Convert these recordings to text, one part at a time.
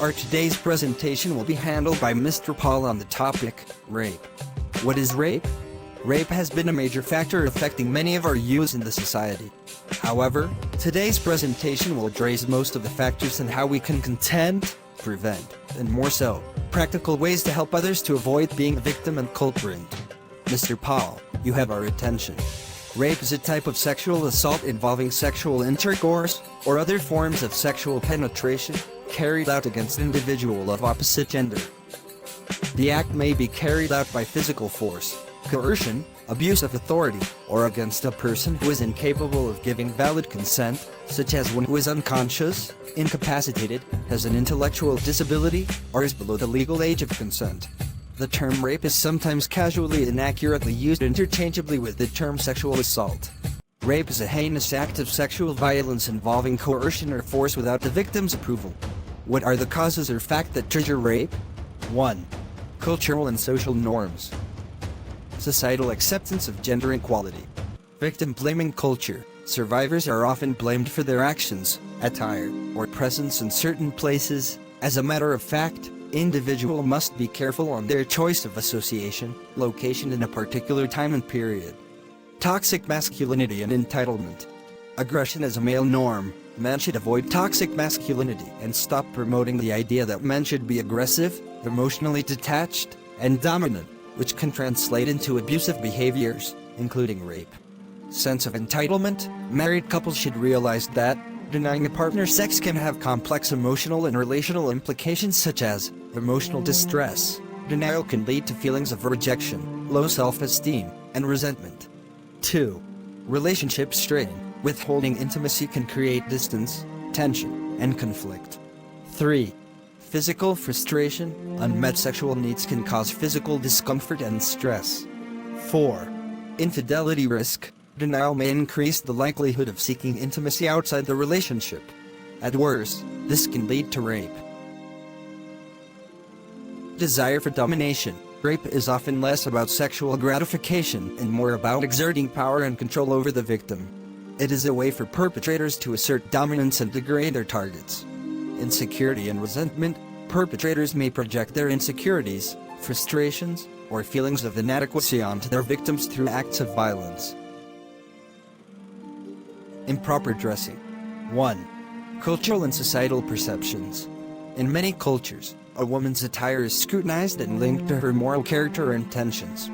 Our today's presentation will be handled by Mr. Paul on the topic, rape. What is rape? Rape has been a major factor affecting many of our youths in the society. However, today's presentation will address most of the factors and how we can contend, prevent, and more so, practical ways to help others to avoid being a victim and culprit. Mr. Paul, you have our attention. Rape is a type of sexual assault involving sexual intercourse, or other forms of sexual penetration, carried out against an individual of opposite gender. The act may be carried out by physical force, coercion, abuse of authority, or against a person who is incapable of giving valid consent, such as one who is unconscious, incapacitated, has an intellectual disability, or is below the legal age of consent. The term rape is sometimes casually and inaccurately used interchangeably with the term sexual assault. Rape is a heinous act of sexual violence involving coercion or force without the victim's approval. What are the causes or facts that trigger rape? 1. Cultural and social norms. Societal acceptance of gender equality. Victim-blaming culture. Survivors are often blamed for their actions, attire, or presence in certain places. As a matter of fact, individual must be careful on their choice of association, location in a particular time and period. Toxic masculinity and entitlement. Aggression as a male norm. Men should avoid toxic masculinity and stop promoting the idea that men should be aggressive, emotionally detached, and dominant, which can translate into abusive behaviors, including rape. Sense of entitlement. Married couples should realize that denying a partner's sex can have complex emotional and relational implications such as emotional distress. Denial can lead to feelings of rejection, low self-esteem, and resentment. 2. Relationship strain. Withholding intimacy can create distance, tension, and conflict. 3. Physical frustration. Unmet sexual needs can cause physical discomfort and stress. 4. Infidelity risk. Denial may increase the likelihood of seeking intimacy outside the relationship. At worst, this can lead to rape. Desire for domination. Rape is often less about sexual gratification and more about exerting power and control over the victim. It is a way for perpetrators to assert dominance and degrade their targets. Insecurity and resentment. Perpetrators may project their insecurities, frustrations, or feelings of inadequacy onto their victims through acts of violence. Improper dressing. 1. Cultural and societal perceptions. In many cultures, a woman's attire is scrutinized and linked to her moral character or intentions.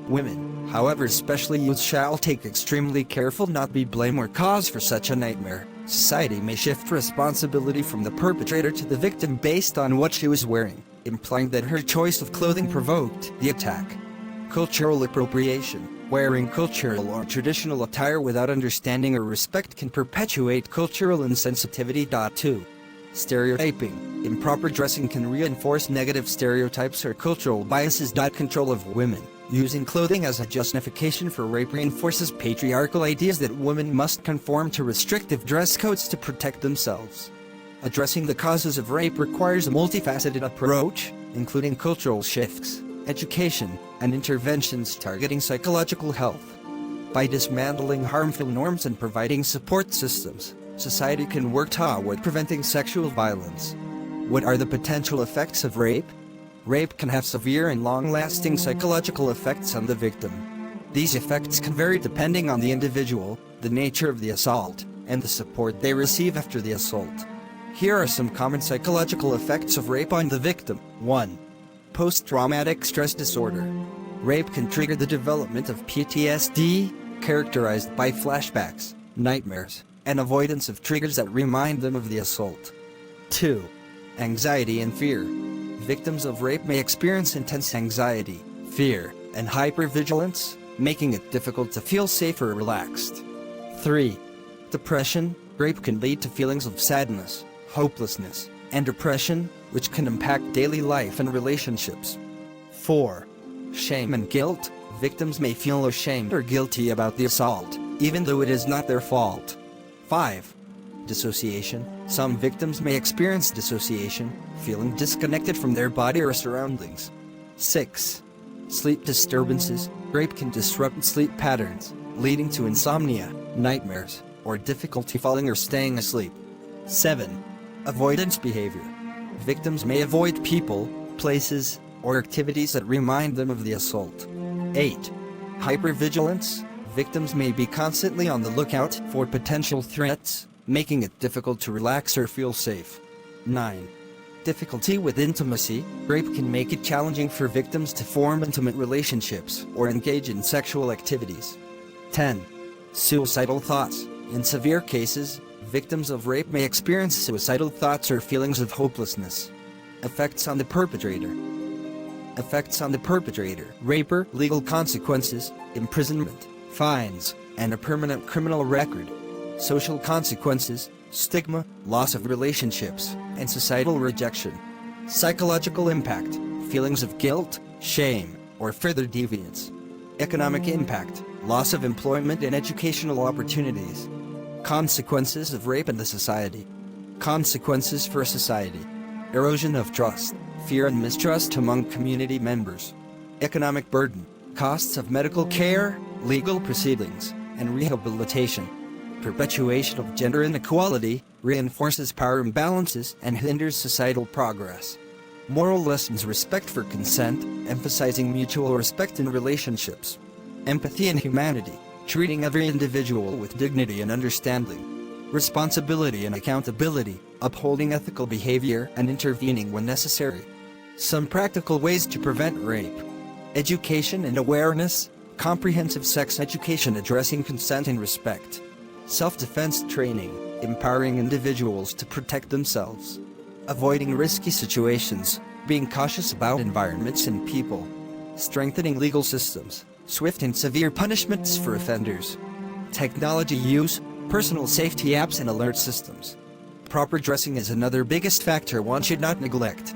Women, however, especially youth, shall take extremely careful not be blamed or cause for such a nightmare. Society may shift responsibility from the perpetrator to the victim based on what she was wearing, implying that her choice of clothing provoked the attack. Cultural appropriation. Wearing cultural or traditional attire without understanding or respect can perpetuate cultural insensitivity. 2. Stereotyping. Improper dressing can reinforce negative stereotypes or cultural biases. Control of women. Using clothing as a justification for rape reinforces patriarchal ideas that women must conform to restrictive dress codes to protect themselves. Addressing the causes of rape requires a multifaceted approach, including cultural shifts, education, and interventions targeting psychological health. By dismantling harmful norms and providing support systems, society can work toward preventing sexual violence. What are the potential effects of rape? Rape can have severe and long-lasting psychological effects on the victim. These effects can vary depending on the individual, the nature of the assault, and the support they receive after the assault. Here are some common psychological effects of rape on the victim. 1. Post-traumatic stress disorder. Rape can trigger the development of PTSD, characterized by flashbacks, nightmares, and avoidance of triggers that remind them of the assault. 2. Anxiety and fear. Victims of rape may experience intense anxiety, fear, and hypervigilance, making it difficult to feel safe or relaxed. 3. Depression. Rape can lead to feelings of sadness, hopelessness, and depression, which can impact daily life and relationships. 4. Shame and guilt. Victims may feel ashamed or guilty about the assault, even though it is not their fault. 5. Dissociation. Some victims may experience dissociation, feeling disconnected from their body or surroundings. 6. Sleep disturbances. Rape can disrupt sleep patterns, leading to insomnia, nightmares, or difficulty falling or staying asleep. 7. Avoidance behavior. Victims may avoid people, places, or activities that remind them of the assault. 8. Hypervigilance. Victims may be constantly on the lookout for potential threats, making it difficult to relax or feel safe. 9. Difficulty with intimacy. Rape can make it challenging for victims to form intimate relationships or engage in sexual activities. 10. Suicidal thoughts. In severe cases, victims of rape may experience suicidal thoughts or feelings of hopelessness. Effects on the perpetrator. Effects on the perpetrator. Raper, legal consequences, imprisonment, fines, and a permanent criminal record. Social consequences, stigma, loss of relationships, and societal rejection. Psychological impact, feelings of guilt, shame, or further deviance. Economic impact, loss of employment and educational opportunities. Consequences of rape in the society. Consequences for society. Erosion of trust, fear and mistrust among community members. Economic burden, costs of medical care, legal proceedings, and rehabilitation. Perpetuation of gender inequality, reinforces power imbalances and hinders societal progress. Moral lessons: respect for consent, emphasizing mutual respect in relationships. Empathy and humanity, treating every individual with dignity and understanding. Responsibility and accountability, upholding ethical behavior and intervening when necessary. Some practical ways to prevent rape. Education and awareness, comprehensive sex education addressing consent and respect. Self-defense training, empowering individuals to protect themselves. Avoiding risky situations, being cautious about environments and people. Strengthening legal systems, swift and severe punishments for offenders. Technology use, personal safety apps and alert systems. Proper dressing is another biggest factor one should not neglect.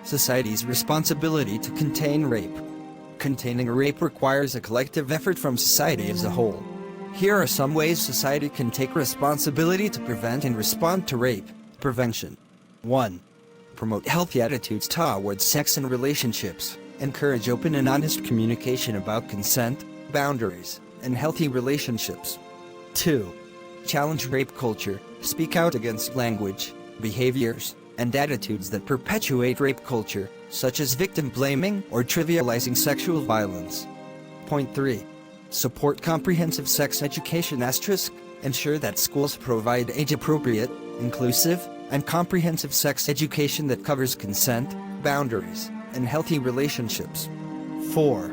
Society's responsibility to contain rape. Containing rape requires a collective effort from society as a whole. Here are some ways society can take responsibility to prevent and respond to rape. Prevention. 1. Promote healthy attitudes towards sex and relationships. Encourage open and honest communication about consent, boundaries, and healthy relationships. 2. Challenge rape culture. Speak out against language, behaviors, and attitudes that perpetuate rape culture, such as victim blaming or trivializing sexual violence. Point 3. Support comprehensive sex education. Ensure that schools provide age-appropriate, inclusive, and comprehensive sex education that covers consent, boundaries, and healthy relationships. 4.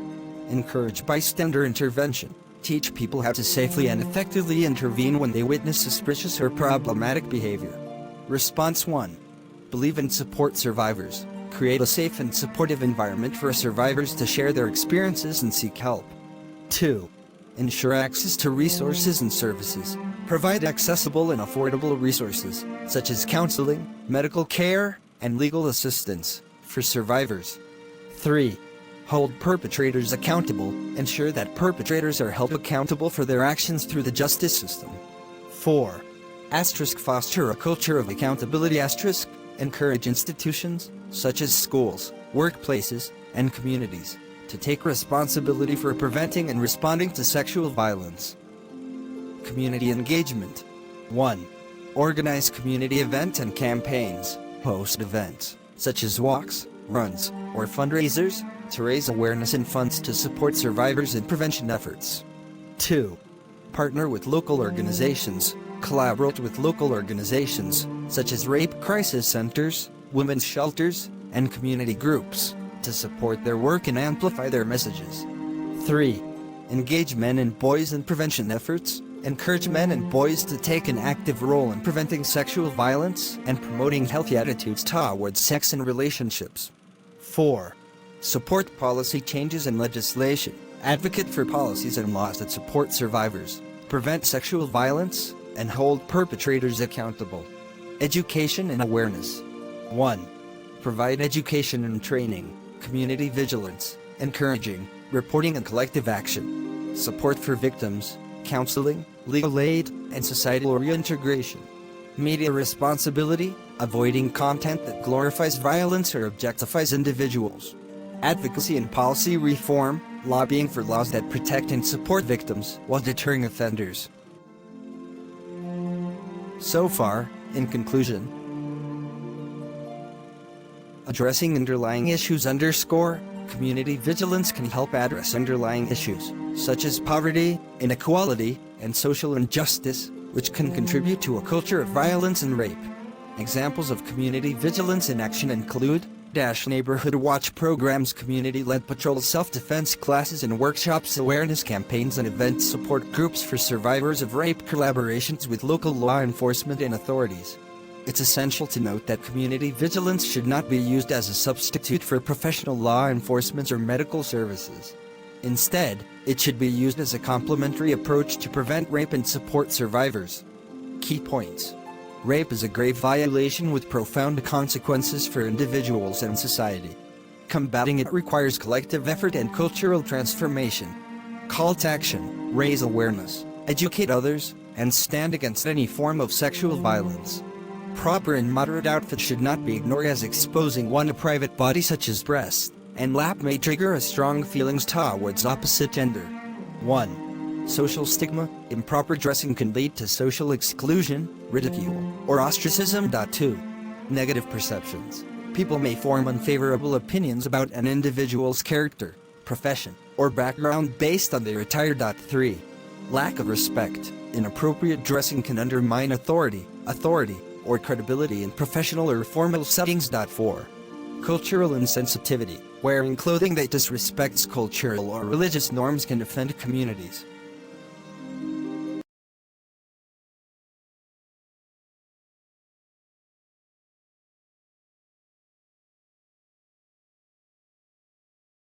Encourage bystander intervention. Teach people how to safely and effectively intervene when they witness suspicious or problematic behavior. Response 1. Believe and support survivors. Create a safe and supportive environment for survivors to share their experiences and seek help. 2. Ensure access to resources and services. Provide accessible and affordable resources, such as counseling, medical care, and legal assistance, for survivors. 3. Hold perpetrators accountable. Ensure that perpetrators are held accountable for their actions through the justice system. 4. Foster a culture of accountability. Encourage institutions, such as schools, workplaces, and communities, to take responsibility for preventing and responding to sexual violence. Community engagement. 1. Organize community events and campaigns. Host events, such as walks, runs, or fundraisers, to raise awareness and funds to support survivors and prevention efforts. 2. Partner with local organizations. Collaborate with local organizations, such as rape crisis centers, women's shelters, and community groups, to support their work and amplify their messages. 3. Engage men and boys in prevention efforts. Encourage men and boys to take an active role in preventing sexual violence and promoting healthy attitudes towards sex and relationships. 4. Support policy changes and legislation. Advocate for policies and laws that support survivors, prevent sexual violence, and hold perpetrators accountable. Education and awareness. 1. Provide education and training, community vigilance, encouraging, reporting and collective action, support for victims, counseling, legal aid, and societal reintegration. Media responsibility, avoiding content that glorifies violence or objectifies individuals. Advocacy and policy reform, lobbying for laws that protect and support victims while deterring offenders. So far, in conclusion, Addressing underlying issues underscore. Community vigilance can help address underlying issues, such as poverty, inequality, and social injustice, which can contribute to a culture of violence and rape. Examples of community vigilance in action include neighborhood watch programs, community-led patrols, self-defense classes and workshops, awareness campaigns and events, support groups for survivors of rape, collaborations with local law enforcement and authorities. It's essential to note that community vigilance should not be used as a substitute for professional law enforcement or medical services. Instead, it should be used as a complementary approach to prevent rape and support survivors. Key points. Rape is a grave violation with profound consequences for individuals and society. Combating it requires collective effort and cultural transformation. Call to action: raise awareness, educate others, and stand against any form of sexual violence. Proper and moderate outfit should not be ignored, as exposing one to private body such as breast and lap may trigger a strong feelings towards opposite gender. 1. Social stigma. Improper dressing can lead to social exclusion, ridicule, or ostracism. 2. Negative perceptions. People may form unfavorable opinions about an individual's character, profession, or background based on their attire. 3. Lack of respect. Inappropriate dressing can undermine authority, or credibility in professional or formal settings. 4. Cultural insensitivity. Wearing clothing that disrespects cultural or religious norms can offend communities.